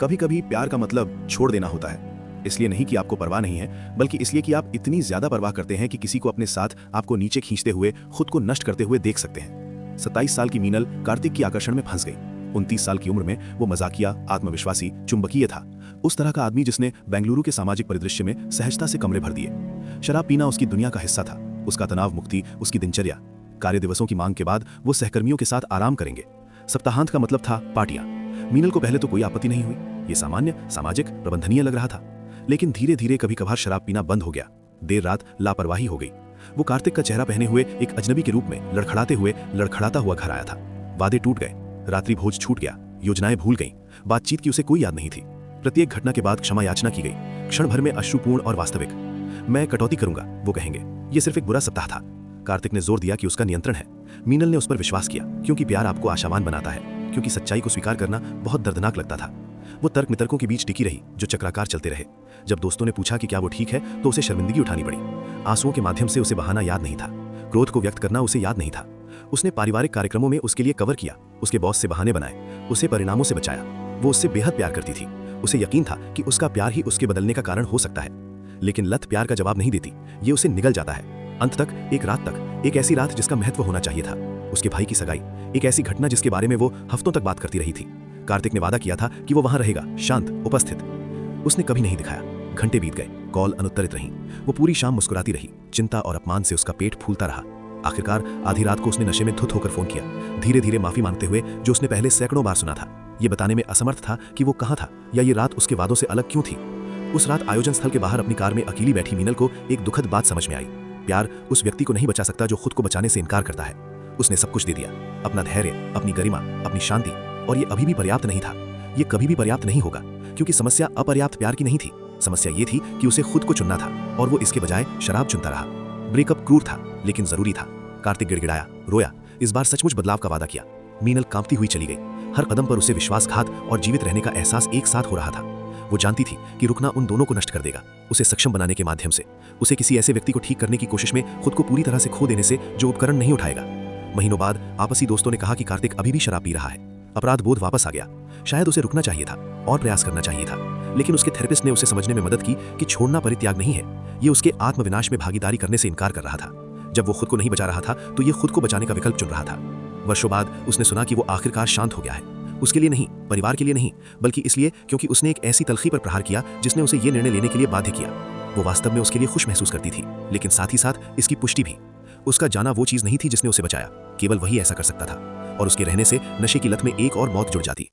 कभी कभी प्यार का मतलब छोड़ देना होता है। इसलिए नहीं कि आपको परवाह नहीं है, बल्कि इसलिए कि आप इतनी ज्यादा परवाह करते हैं कि किसी को अपने साथ आपको नीचे खींचते हुए, खुद को नष्ट करते हुए देख सकते हैं। 27 साल की मीनल कार्तिक की आकर्षण में फंस गई। 29 साल की उम्र में वो मजाकिया, आत्मविश्वासी, चुंबकीय था। उस तरह का आदमी जिसने बेंगलुरु के सामाजिक परिदृश्य में सहजता से कमरे भर दिए। शराब पीना उसकी दुनिया का हिस्सा था, उसका तनाव मुक्ति उसकी दिनचर्या। कार्य दिवसों की मांग के बाद वो सहकर्मियों के साथ आराम करेंगे। सप्ताहांत का मतलब था पार्टियां। मीनल को पहले तो कोई आपत्ति नहीं हुई, ये सामान्य, सामाजिक, प्रबंधनीय लग रहा था। लेकिन धीरे धीरे कभी कभार शराब पीना बंद हो गया। देर रात लापरवाही हो गई। वो कार्तिक का चेहरा पहने हुए एक अजनबी के रूप में लड़खड़ाता हुआ घर आया था। वादे टूट गए, रात्रि भोज छूट गया, योजनाएं भूल गईं, बातचीत की उसे कोई याद नहीं थी। प्रत्येक घटना के बाद क्षमा याचना की गई, क्षण भर में अश्रुपूर्ण और वास्तविक। मैं कटौती करूंगा, वो कहेंगे। ये सिर्फ एक बुरा सप्ताह था। कार्तिक ने जोर दिया कि उसका नियंत्रण है। मीनल ने उस पर विश्वास किया, क्योंकि प्यार आपको आशावान बनाता है, क्योंकि सच्चाई को स्वीकार करना बहुत दर्दनाक लगता था। वो तर्क वितर्कों के बीच टिकी रही, जो चक्राकार चलते रहे। जब दोस्तों ने पूछा कि क्या वो ठीक है, तो उसे शर्मिंदगी उठानी पड़ी। आंसुओं के माध्यम से उसे बहाना याद नहीं था, क्रोध को व्यक्त करना उसे याद नहीं था। उसने पारिवारिक कार्यक्रमों में उसके लिए कवर किया, उसके बॉस से बहाने बनाए, उसे परिणामों से बचाया। वो उससे बेहद प्यार करती थी। उसे यकीन था कि उसका प्यार ही उसके बदलने का कारण हो सकता है। लेकिन लत प्यार का जवाब नहीं देती, ये उसे निगल जाता है। अंत तक, एक रात तक, एक ऐसी रात जिसका महत्व होना चाहिए था, उसके भाई की सगाई, एक ऐसी घटना जिसके बारे में वो हफ्तों तक बात करती रही थी। कार्तिक ने वादा किया था कि वो वहां रहेगा, शांत, उपस्थित। उसने कभी नहीं दिखाया। घंटे बीत गए, कॉल अनुत्तरित रहीं। वो पूरी शाम मुस्कुराती रही। चिंता और अपमान से उसका पेट फूलता रहा। आखिरकार आधी रात को उसने नशे में धुत होकर फोन किया, धीरे धीरे माफी मांगते हुए, जो उसने पहले सैकड़ों बार सुना था। ये बताने में असमर्थ था कि वो कहाँ था, या ये रात उसके वादों से अलग क्यों थी। उस रात आयोजन स्थल के बाहर अपनी कार में अकेली बैठी मीनल को एक दुखद बात समझ में आई। प्यार उस व्यक्ति को नहीं बचा सकता जो खुद को बचाने से इनकार करता है। उसने सब कुछ दे दिया, अपना धैर्य, अपनी गरिमा, अपनी शांति, और ये अभी भी पर्याप्त नहीं था। ये कभी भी पर्याप्त नहीं होगा, क्योंकि समस्या अपर्याप्त प्यार की नहीं थी। समस्या ये थी कि उसे खुद को चुनना था, और वो इसके बजाय शराब चुनता रहा। ब्रेकअप क्रूर था, लेकिन जरूरी था। कार्तिक गिड़गिड़ाया, रोया, इस बार सचमुच बदलाव का वादा किया। मीनल कांपती हुई चली गई। हर कदम पर उसे विश्वासघात और जीवित रहने का एहसास एक साथ हो रहा था। वो जानती थी कि रुकना उन दोनों को नष्ट कर देगा, उसे सक्षम बनाने के माध्यम से, उसे किसी ऐसे व्यक्ति को ठीक करने की कोशिश में खुद को पूरी तरह से खो देने से जो उपकरण नहीं उठाएगा। महीनों बाद आपसी दोस्तों ने कहा कि कार्तिक अभी भी शराब पी रहा है। अपराध बोध वापस आ गया। शायद उसे रुकना चाहिए था और प्रयास करना चाहिए था, लेकिन उसके थेरेपिस्ट ने उसे समझने में मदद की कि छोड़ना परित्याग नहीं है, ये उसके आत्मविनाश में भागीदारी करने से इनकार कर रहा था। जब वो खुद को नहीं बचा रहा था, तो ये खुद को बचाने का विकल्प चुन रहा था। वर्षों बाद उसने सुना कि वो आखिरकार शांत हो गया है। उसके लिए नहीं, परिवार के लिए नहीं, बल्कि इसलिए क्योंकि उसने एक ऐसी तलखी पर प्रहार किया जिसने उसे ये निर्णय लेने के लिए बाध्य किया। वो वास्तव में उसके लिए खुश महसूस करती थी, लेकिन साथ ही साथ इसकी पुष्टि भी। उसका जाना वो चीज नहीं थी जिसने उसे बचाया, केवल वही ऐसा कर सकता था, और उसके रहने से नशे की लत में एक और मौत जुड़ जाती।